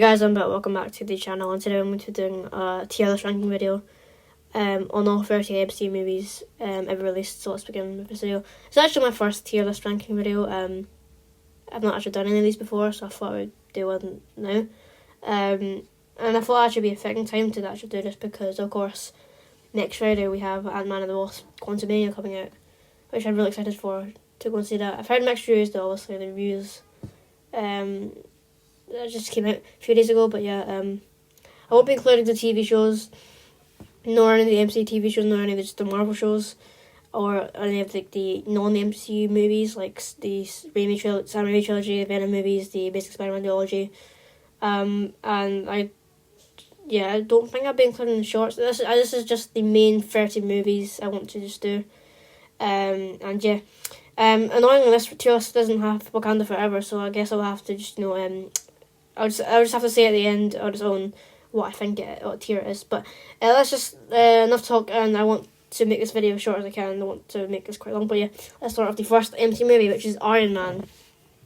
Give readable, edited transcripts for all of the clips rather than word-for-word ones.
Hey guys, I'm back. Welcome back to the channel, and today I'm going to be doing a tier list ranking video on all 30 MCU movies ever released. So let's begin with this video. It's actually my first tier list ranking video. I've not actually done any of these before, so I thought I would do one now. And I thought it actually be a fitting time to actually do this because, of course, next Friday we have Ant-Man and the Wasp Quantumania coming out, which I'm really excited for to go and see that. I've heard mixed reviews though, obviously the reviews that just came out a few days ago, but yeah, I won't be including the TV shows, nor any of the MCU TV shows, nor any of the Marvel shows, or any of the non-MCU movies, like the Sam Raimi trilogy, the Venom movies, the Basic Spider-Man duology, and I don't think I'll be including the shorts. This is just the main 30 movies I want to just do, annoyingly this tier list doesn't have Wakanda Forever, so I guess I'll have to just, I'll just have to say at the end on its own what I think what tier it is. But let's just enough talk, and I want to make this video as short as I can. I want to make this quite long, but yeah, let's start off the first MCU movie, which is Iron Man.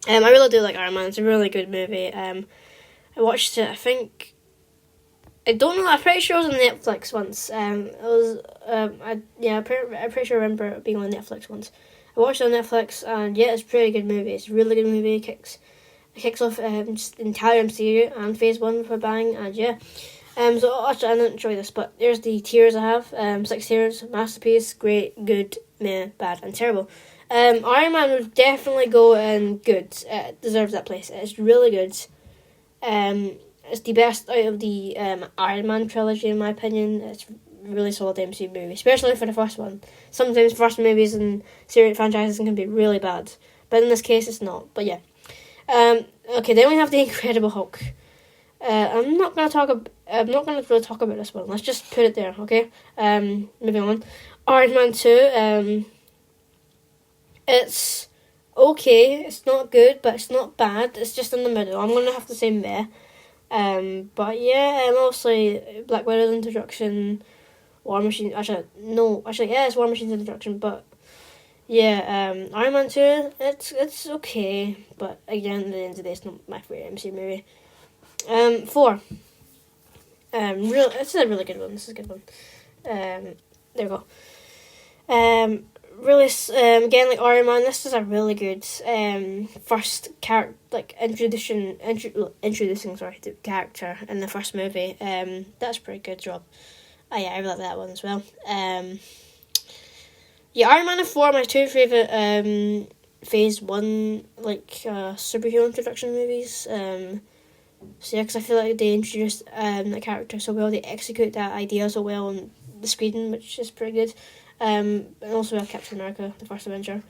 I really do like Iron Man. It's a really good movie. I watched it. I'm pretty sure it was on Netflix once. I'm pretty sure I remember it being on Netflix once. I watched it on Netflix, and yeah, it's a pretty good movie. It's a really good movie. It kicks off just the entire MCU and Phase 1 for bang, and yeah. So actually, I didn't enjoy this, but there's the tiers I have. 6 tiers: masterpiece, great, good, meh, bad, and terrible. Iron Man would definitely go in good. It deserves that place. It's really good. It's the best out of the Iron Man trilogy, in my opinion. It's really solid MCU movie, especially for the first one. Sometimes first movies and series franchises can be really bad, but in this case, it's not. But yeah. Okay, then we have the Incredible Hulk. I'm not gonna really talk about this one. Let's just put it there, okay? Moving on. Iron Man 2. It's okay. It's not good, but it's not bad. It's just in the middle. I'm gonna have to say meh. But yeah, mostly Black Widow's introduction, War Machine. It's War Machine's introduction, but. Yeah, Iron Man 2, it's okay, but again, at the end of the day, it's not my favourite MCU movie. 4. It's a really good one. This is a good one. There we go. Again, like Iron Man, this is a really good first character, like introducing the character in the first movie. That's a pretty good job. I really like that one as well. Yeah, Iron Man and 4 are my two favourite Phase 1 superhero introduction movies. So yeah, because I feel like they introduced the character so well, they execute that idea so well on the screen, which is pretty good. And also we have Captain America, the first Avenger.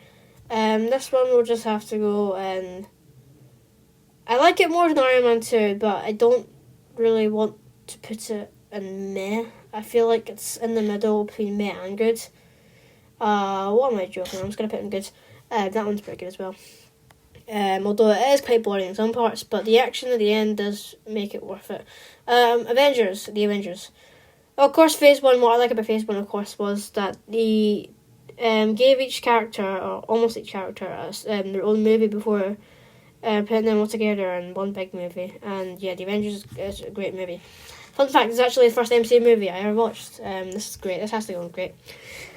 This one will just have to go, and I like it more than Iron Man 2, but I don't really want to put it in meh. I feel like it's in the middle between meh and good. What am I joking? I'm just going to put in good. That one's pretty good as well. Although it is quite boring in some parts, but the action at the end does make it worth it. Avengers. Of course, Phase 1, what I like about Phase 1, of course, was that they gave each character, or almost each character, their own movie before putting them all together in one big movie. And yeah, the Avengers is a great movie. Fun fact, it's actually the first MCU movie I ever watched. This is great. This has to go great.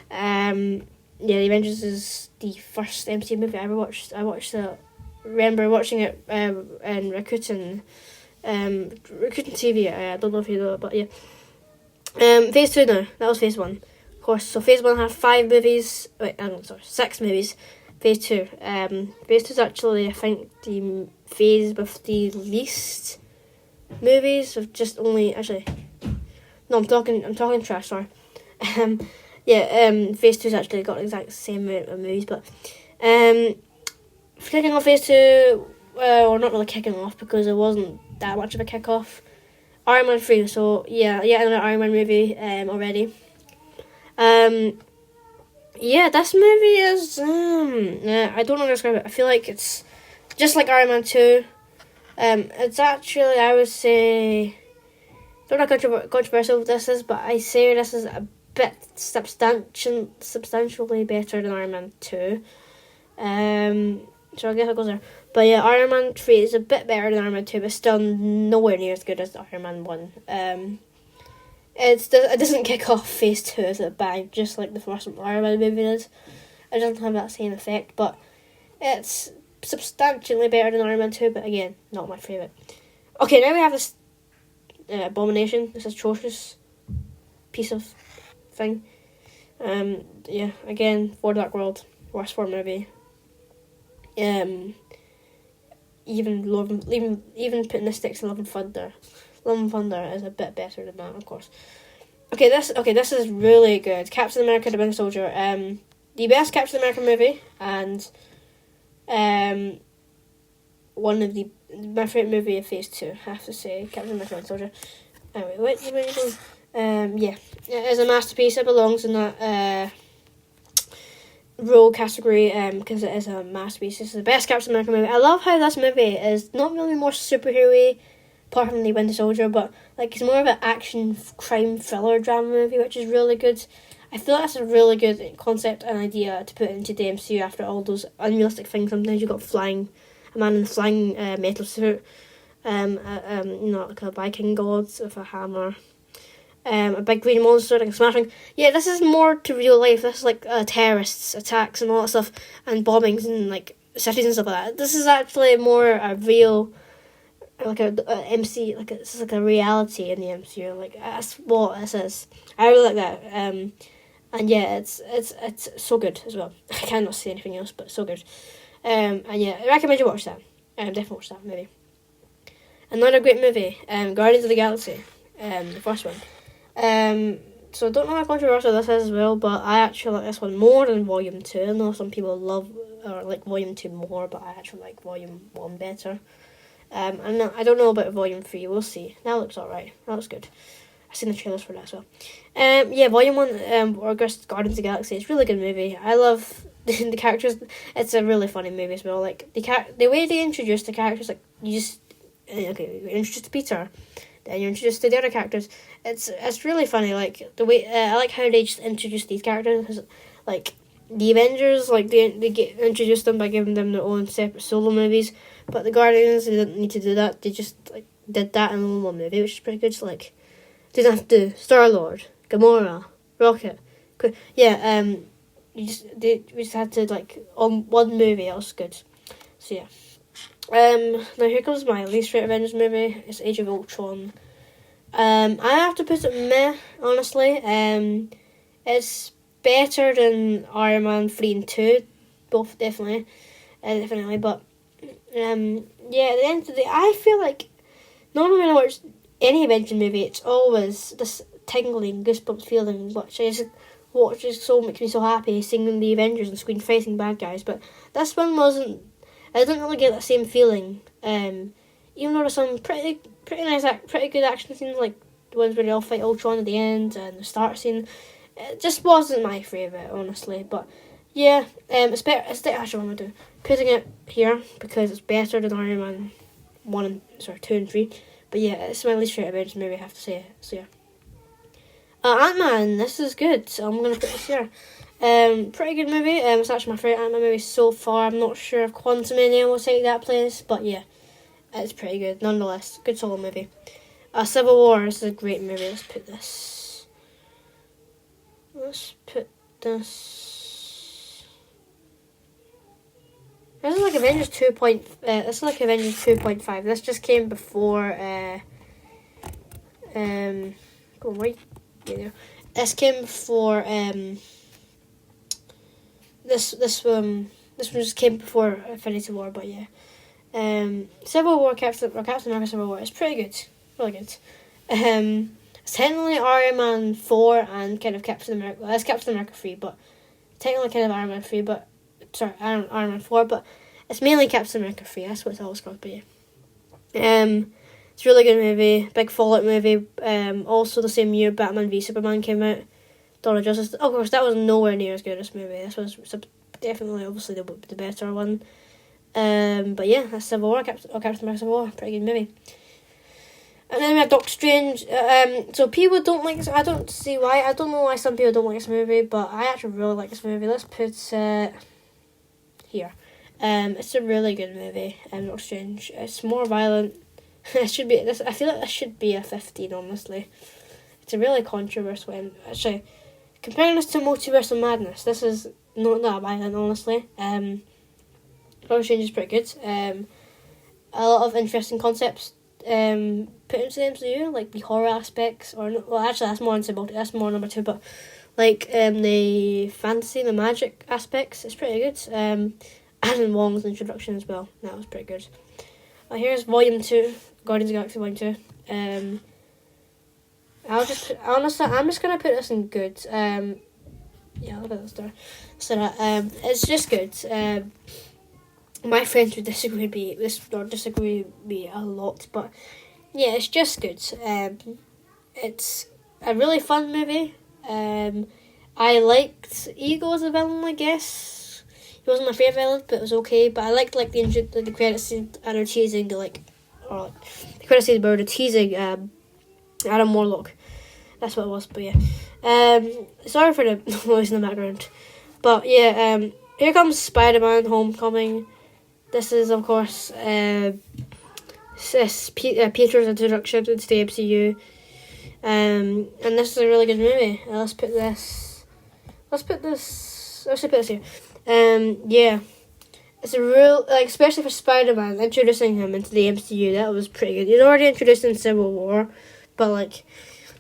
The Avengers is the first MCU movie I ever watched. I remember watching it in Rakuten TV. I don't know if you know it, but yeah. Phase 2 now. That was Phase 1. Of course, so Phase 1 had 6 movies. Phase 2. Phase 2 is actually, I think, the phase with the least movies. Of just only, no, I'm talking trash, sorry. Phase 2's actually got the exact same amount of movies, but kicking off Phase 2, or not really kicking off because it wasn't that much of a kick-off. Iron Man 3, so yeah, another Iron Man movie already. This movie is, I don't know how to describe it. I feel like it's just like Iron Man 2. It's actually, I would say, I don't know how controversial this is, but I say this is a bit substantially better than Iron Man 2. So I guess it goes there. But yeah, Iron Man 3 is a bit better than Iron Man 2, but still nowhere near as good as Iron Man 1. It doesn't kick off Phase 2 as a bang, just like the first Iron Man movie did. It doesn't have that same effect, but it's substantially better than Iron Man 2, but again, not my favourite. Okay, now we have this Abomination, this atrocious piece of thing. Yeah, again, Thor Dark World, worst Thor movie. Even putting this next to Love and Thunder. Love and Thunder is a bit better than that, of course. Okay, this is really good. Captain America: The Winter Soldier. The best Captain America movie, and one of my favourite movie of Phase 2, I have to say. Captain America: Winter Soldier. Anyway, where are you going? Yeah, it is a masterpiece. It belongs in that role category because it is a masterpiece. This is the best Captain America movie. I love how this movie is not really more superhero-y, apart from the Winter Soldier, but like it's more of an action crime thriller drama movie, which is really good. I feel like that's a really good concept and idea to put into the MCU after all those unrealistic things. Sometimes you got a man in a flying metal suit, like a Viking god with a hammer, a big green monster like a smashing. Yeah, this is more to real life. This is like terrorists attacks and all that stuff, and bombings and like cities and stuff like that. This is actually more a real, like a MC, like this is like a reality in the MCU. Like that's what this is. I really like that. And yeah, it's so good as well. I cannot say anything else, but so good. And yeah, I recommend you watch that. Definitely watch that movie. Another great movie, Guardians of the Galaxy, the first one. So I don't know how controversial this is as well, but I actually like this one more than Volume 2. I know some people love or like Volume 2 more, but I actually like Volume 1 better. And I don't know about Volume 3, we'll see. That looks alright, that looks good. I've seen the trailers for that as well. Yeah, Volume 1, or Guardians of the Galaxy, it's a really good movie. I love the characters. It's a really funny movie as well. Like, the way they introduce the characters, like, you just, you're introduced to Peter, then you're introduced to the other characters. It's really funny, like, the way, I like how they just introduce these characters, because, like, the Avengers, like, they get introduced them by giving them their own separate solo movies, but the Guardians, they didn't need to do that. They just, like, did that in one movie, which is pretty good. So, like, they didn't have to do Star-Lord, Gamora, Rocket. Yeah, we just had to, like, on one movie, that was good. So, yeah. Now here comes my least favorite Avengers movie. It's Age of Ultron. I have to put it meh, honestly. It's better than Iron Man 3 and 2, both definitely, but yeah, at the end of the day, I feel like normally when I watch any Avenger movie, it's always this tingling goosebumps feeling, which is makes me so happy, seeing the Avengers on screen fighting bad guys. But this one wasn't. I didn't really get that same feeling. Even though there were some pretty nice, pretty good action scenes, like the ones where they all fight Ultron at the end and the start scene. It just wasn't my favourite, honestly. But yeah, it's better. It's the actual one I do. Putting it here because it's better than Iron Man 2 and 3. But yeah, it's my least favourite Avengers movie, I have to say. So yeah. Ant-Man, this is good. So I'm going to put this here. Pretty good movie. It's actually my favourite Ant-Man movie so far. I'm not sure if Quantumania will take that place, but yeah, it's pretty good. Nonetheless, good solo movie. Civil War, this is a great movie. Let's put this. This is like Avengers 2. This is like Avengers 2.5. This just came before. Go on, right. Yeah, this came before. This one just came before Infinity War, but yeah. Civil War, Captain America Civil War is pretty good, really good. It's technically Iron Man 4 and kind of Captain America. Well, it's Captain America 3, but technically kind of Iron Man 3, but sorry, Iron Man 4, but it's mainly Captain America 3. That's what it's always called, but yeah. It's a really good movie, big Fallout movie. Also the same year Batman v Superman came out. Dawn of Justice. Of course, that was nowhere near as good as this movie. This was definitely, obviously, the better one. But yeah, that's Civil War, Captain America Civil War. Pretty good movie. And then we have Doctor Strange. So people don't like this. I don't see why. I don't know why some people don't like this movie, but I actually really like this movie. Let's put here. It's a really good movie. Doctor Strange. It's more violent. It should be this. I feel like this should be a 15. Honestly, it's a really controversial one. Actually, comparing this to Multiverse of Madness, this is not that violent. Honestly, Doctor Strange is pretty good. A lot of interesting concepts put into the MCU, like the horror aspects, or well, actually that's more number 2, but like the fantasy, the magic aspects, it's pretty good. Alan Wong's introduction as well, that was pretty good. Here's Volume 2, Guardians of the Galaxy Volume 2. I'm just gonna put this in good. Yeah, look at that star. So it's just good. My friends would disagree with me a lot, but yeah, it's just good. It's a really fun movie. I liked Ego as a villain, I guess. He wasn't my favourite villain, but it was okay. But I liked the credit scene and her teasing the credit scene where they're teasing Adam Warlock. That's what it was. But yeah, sorry for the noise in the background. But yeah, here comes Spider-Man: Homecoming. This is, of course, Peter's introduction into the MCU. And this is a really good movie. Let's put this here. Yeah. It's a real, especially for Spider-Man, introducing him into the MCU, that was pretty good. He's already introduced in Civil War, but,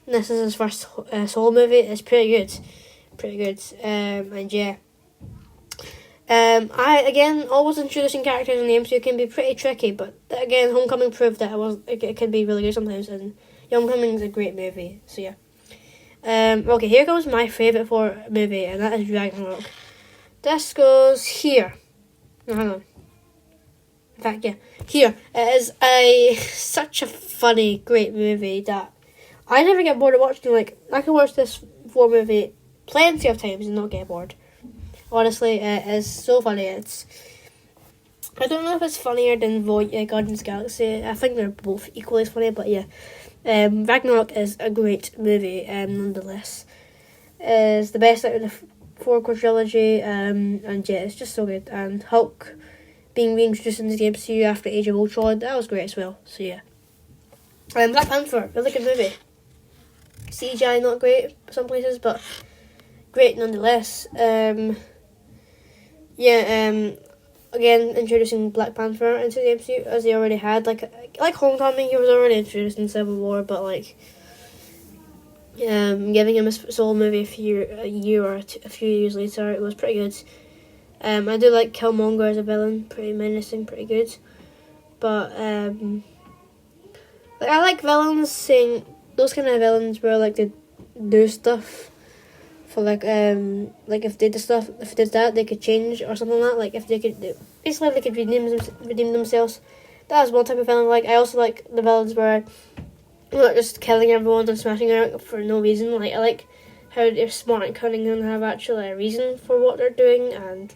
this is his first solo movie. It's pretty good. And yeah. Always introducing characters in the MCU can be pretty tricky, but again, Homecoming proved that it can be really good sometimes, and Homecoming is a great movie, so yeah. Okay, here goes my favourite Thor movie, and that is Ragnarok. This goes here. No, hang on. In fact, yeah, here. It is such a funny, great movie that I never get bored of watching. I can watch this Thor movie plenty of times and not get bored. Honestly, it is so funny. I don't know if it's funnier than Guardians of the Galaxy. I think they're both equally as funny, but yeah. Ragnarok is a great movie, nonetheless. It's the best out of the Thor trilogy, and yeah, it's just so good. And Hulk being reintroduced into the MCU after Age of Ultron, that was great as well, so yeah. Black Panther, really good movie. CGI not great some places, but great nonetheless. Again, introducing Black Panther into the MCU as he already had. Like Homecoming, he was already introduced in Civil War, but giving him a solo movie a few years later, it was pretty good. I do like Killmonger as a villain, pretty menacing, pretty good. But I like villains saying those kind of villains where they do stuff. For if they did that, they could change or something like that. If they could, basically they could redeem themselves. That was one type of villain. I also like the villains where they're not just killing everyone and smashing out for no reason. I like how they're smart and cunning and have actually a reason for what they're doing, and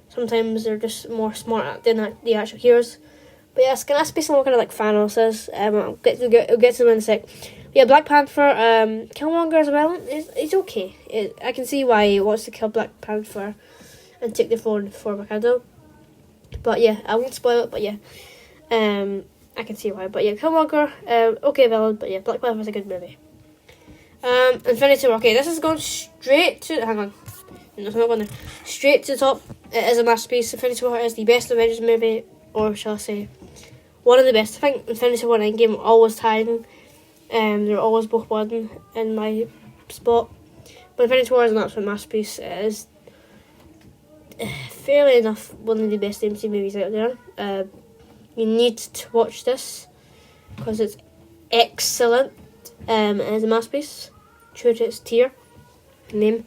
sometimes they're just more smart than the actual heroes. But yeah, it's gonna be somewhat kind of like Thanos is. I'll get to them in a sec. Yeah, Black Panther, Killmonger as well, it's okay. I can see why he wants to kill Black Panther and take the throne for Wakanda. But yeah, I won't spoil it, but yeah. I can see why. But yeah, Killmonger, okay villain, but yeah, Black Panther's a good movie. Infinity War, okay, this is going straight to, hang on. No, it's not going there. Straight to the top. It is a masterpiece. Infinity War is the best Avengers movie, or shall I say, one of the best. I think Infinity War and Endgame are always tying. They're always both one in my spot. But Infinity War is an absolute masterpiece. It is fairly enough one of the best MCU movies out there. You need to watch this because it's excellent. It is a masterpiece. True to its name.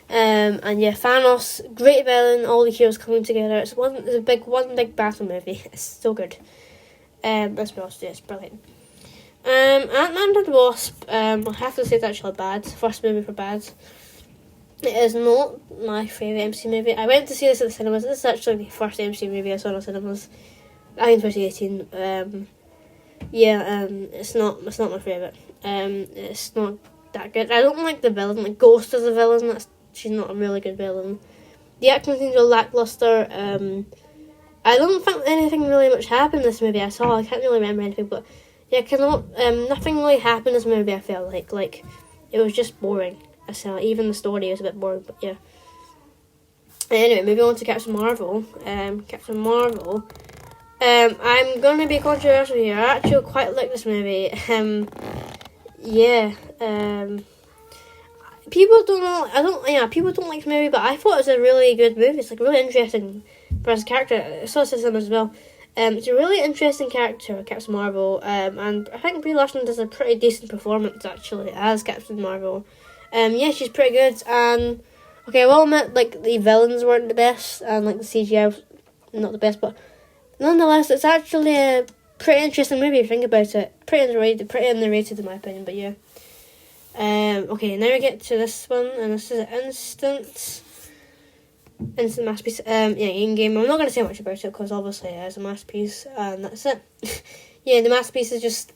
And yeah, Thanos, great villain, all the heroes coming together. It's one big battle movie. It's so good. Let's be honest, it's brilliant. Ant-Man and the Wasp, I have to say it's actually bad. First movie for bad. It is not my favourite MCU movie. I went to see this at the cinemas. This is actually the first MCU movie I saw in the cinemas. I think 2018. It's not my favourite. It's not that good. I don't like the villain. Ghost is a villain. She's not a really good villain. The acting scenes are lackluster. I don't think anything really much happened in this movie at all. I can't really remember anything, but yeah, nothing really happened in this movie. I felt like it was just boring. I saw even the story was a bit boring, but yeah. Anyway, moving on to Captain Marvel. Captain Marvel. I'm gonna be controversial here. I actually quite like this movie. Yeah. People don't know. People don't like this movie, but I thought it was a really good movie. It's like really interesting for his character. I saw him as well. It's a really interesting character, Captain Marvel. And I think Brie Larson does a pretty decent performance actually as Captain Marvel. Yeah, she's pretty good. And okay, well, I admit, like the villains weren't the best, and like the CGI was not the best, but nonetheless, it's actually a pretty interesting movie if you think about it. Pretty underrated in my opinion, but yeah. Okay, now we get to this one, and this is an instant masterpiece. Endgame. I'm not going to say much about it because obviously it is a masterpiece, and that's it. Yeah, the masterpiece is just,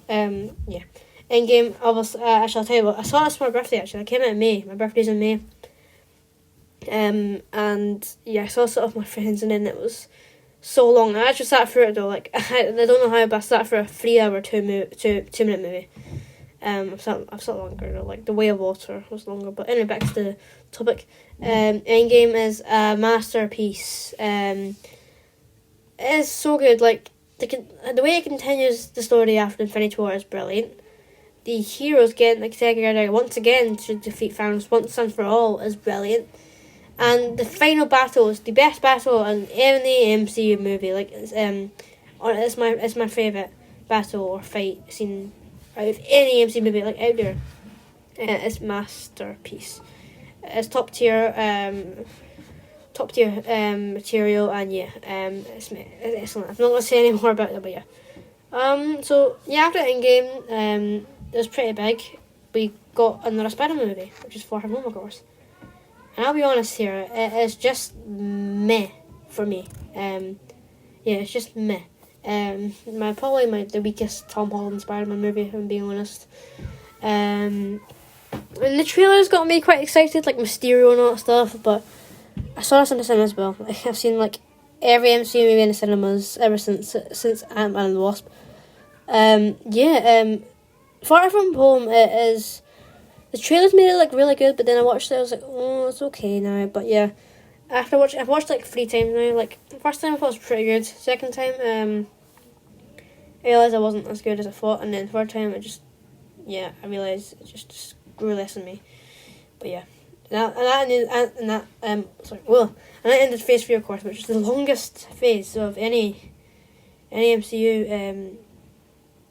Endgame. Obviously, actually, I'll tell you what. I saw this for my birthday. Actually, it came out in May. My birthday's in May. And yeah, I saw it with my friends, and then it was so long. I actually sat through it though. Like I don't know how, but I sat for a 3-hour, 2-minute movie. I've sat longer though. Like The Way of Water was longer. But anyway, back to the topic. Endgame is a masterpiece. It is so good. Like the way it continues the story after Infinity War is brilliant. The heroes getting together once again to defeat Thanos once and for all is brilliant. And the final battle is the best battle in any MCU movie. Like it's my favourite battle or fight scene out of any MCU movie like out there. It's masterpiece. It's top tier material, and yeah, it's excellent. I'm not gonna say any more about it, but yeah. So yeah, after Endgame, it was pretty big. We got another Spider-Man movie, which is Far From Home, of course. And I'll be honest here, it is just meh for me. Yeah, it's just meh. The weakest Tom Holland Spider-Man movie, if I'm being honest. And the trailers got me quite excited, like Mysterio and all that stuff, but I saw this in the cinemas as well. I've seen like every MCU movie in the cinemas ever since Ant-Man and the Wasp. Far From Home, it is. The trailers made it look really good, but then I watched it, I was like, oh, it's okay now. But yeah, I've watched like 3 times now. Like, the first time I thought it was pretty good. Second time, I realised I wasn't as good as I thought. And then third time, I realised it just grew less on me. But yeah. And that ended phase 3, of course, which is the longest phase of any MCU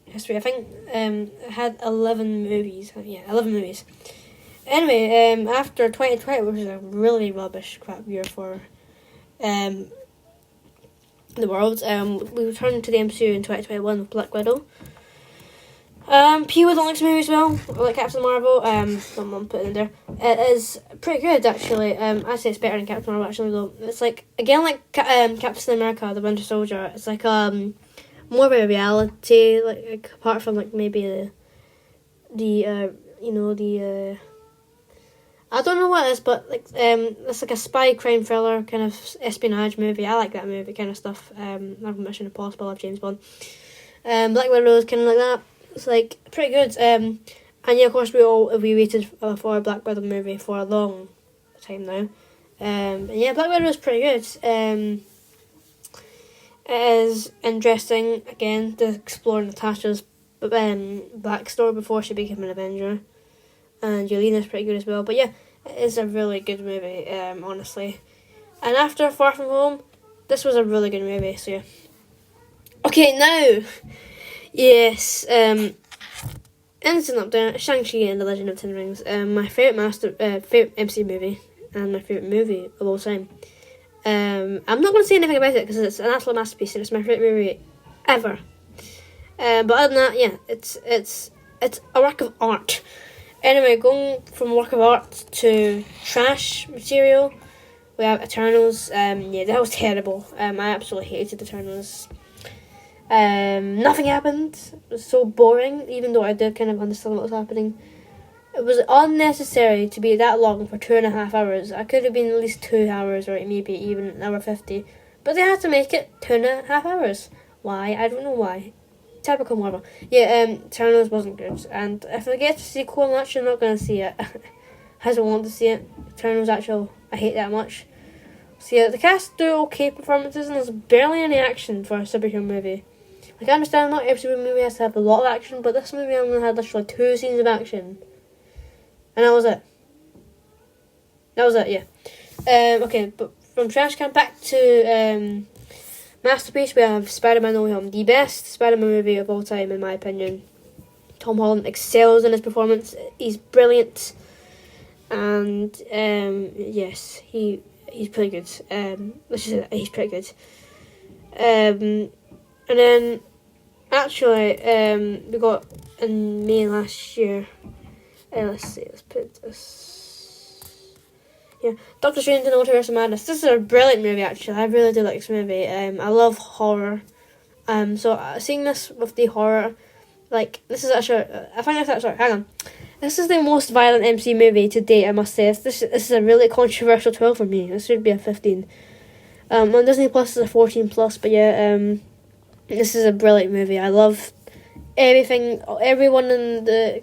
history. I think it had 11 movies. Yeah, 11 movies. Anyway, after 2020, which was a really rubbish crap year for the world, we returned to the MCU in 2021 with Black Widow. People don't like this movie as well, like Captain Marvel. Someone put it in there. It is pretty good actually. I'd say it's better than Captain Marvel actually though. It's like again like Captain America, the Winter Soldier. It's like more of a reality, like apart from like maybe the I don't know what it is, but like it's like a spy crime thriller kind of espionage movie. I like that movie kind of stuff. Like Mission Impossible, like James Bond. Black Widow is kind of like that. It's like pretty good. And yeah, of course we waited for a Black Widow movie for a long time now. And yeah, Black Widow is pretty good. It is interesting again to explore Natasha's backstory before she became an Avenger, and Yelena's pretty good as well. But yeah, it is a really good movie, honestly. And after Far From Home, this was a really good movie. So yeah. Okay, now, yes, instant up there, Shang-Chi and the Legend of Ten Rings. My favourite favourite MC movie and my favourite movie of all time. I'm not going to say anything about it because it's an absolute masterpiece and it's my favourite movie ever. But other than that, yeah, it's a work of art. Anyway, going from work of art to trash material, we have Eternals. Yeah, that was terrible. I absolutely hated Eternals. Nothing happened. It was so boring, even though I did kind of understand what was happening. It was unnecessary to be that long for 2.5 hours. I could have been at least 2 hours or maybe even an hour 50. But they had to make it 2.5 hours. Why? I don't know why. Typical Marvel. Yeah, Eternals wasn't good. And if I get a sequel, I'm actually not going to see it. I don't want to see it. Eternals actually, I hate that much. So yeah, the cast do okay performances, and there's barely any action for a superhero movie. Like, I understand not every superhero movie has to have a lot of action, but this movie only had literally 2 scenes of action. And that was it. Yeah. Okay, but from trash can back to masterpiece, we have Spider-Man No Way Home, the best Spider-Man movie of all time, in my opinion. Tom Holland excels in his performance. He's brilliant, and yes, he's pretty good. Let's just say that he's pretty good. And then actually, we got in May last year. Let's put this. Yeah, Doctor Strange in the Multiverse of Madness. This is a brilliant movie, actually. I really do like this movie. I love horror. So seeing this with the horror, like, this is actually, I find this actually, hang on. This is the most violent MCU movie to date, I must say. This is a really controversial 12 for me. This should be a 15. On Disney Plus is a 14 plus, but yeah, this is a brilliant movie. I love everything. Everyone in the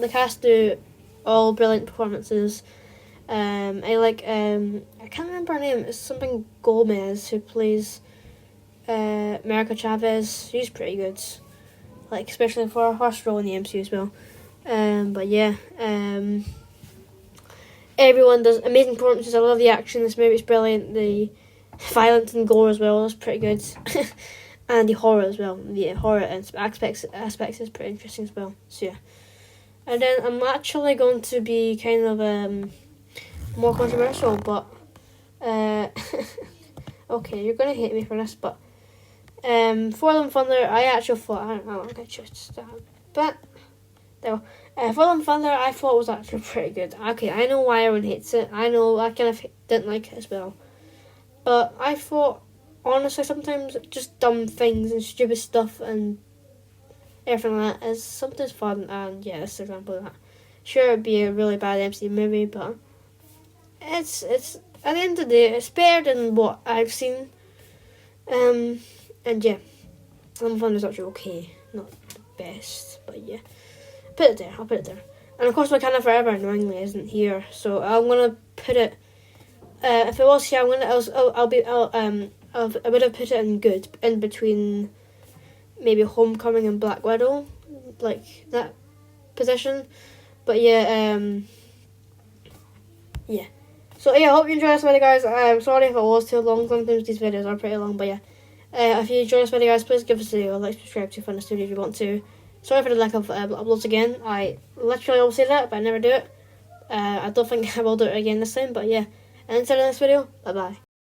cast do all brilliant performances. I like I can't remember her name. It's something Gomez, who plays America Chavez. She's pretty good, like, especially for her role in the MCU as well. But yeah, everyone does amazing performances. I love the action. This movie's brilliant. The violence and gore as well is pretty good. And the horror as well. The horror aspects is pretty interesting as well. So yeah. And then I'm actually going to be kind of more controversial, but okay, you're gonna hate me for this, but Thor Love and Thunder, I actually thought, I don't know, I'm gonna just but there we go. Thor Love and Thunder, I thought was actually pretty good. Okay, I know why everyone hates it. I know I kind of didn't like it as well, but I thought, honestly, sometimes just dumb things and stupid stuff and everything like that is sometimes fun, and yeah, this is an example of that. Sure, it'd be a really bad MCU movie, but it's at the end of the day, it's better than what I've seen. And yeah, some fun is actually okay, not the best, but yeah, I'll put it there. And of course, Wakanda Forever annoyingly isn't here, so I'm gonna put it. If it was here, I would have put it in good, in between maybe Homecoming and Black Widow, like that position. But yeah, yeah. So yeah, I hope you enjoyed this video, guys. I'm sorry if it was too long. Sometimes these videos are pretty long, but yeah. If you enjoyed this video, guys, please give us a like, subscribe to Fun Studio if you want to. Sorry for the lack of uploads again. I literally always say that, but I never do it. I don't think I will do it again this time, but yeah. And until the next video, bye bye.